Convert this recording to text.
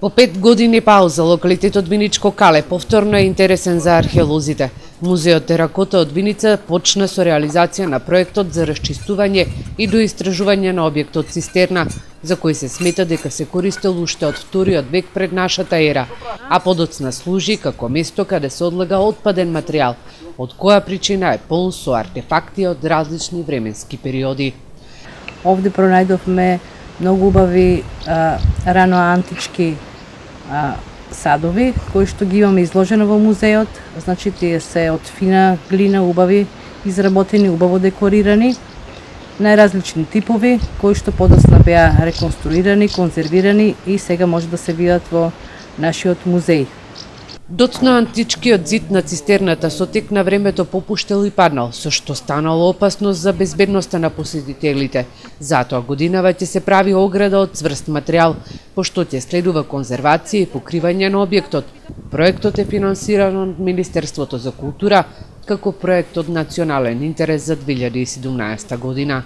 По 5 години пауза, локалитетот Виничко Кале повторно е интересен за археолозите. Музеот Теракота од Виница почна со реализација на проектот за расчистување и доистражување на објектот цистерна, за кој се смета дека се користел уште од вториот век пред нашата ера, а подоцна служи како место каде се одлага отпаден материјал, од која причина е полн со артефакти од различни временски периоди. Овде пронајдовме многу убави рано-антички садови, кои што ги имаме изложено во музеот. Значи, тие се од фина глина, убави, изработени, убаво декорирани, најразлични типови, кои што подоцна беа реконструирани, конзервирани и сега може да се видат во нашиот музеј. Доцна античкиот зид на цистерната со тек на времето попуштел и паднал, со што станало опасност за безбедноста на посетителите. Затоа годинава ќе се прави ограда од цврст материјал, пошто ќе следува конзервација и покривање на објектот. Проектот е финансиран од Министерството за култура како проект од национален интерес за 2017 година.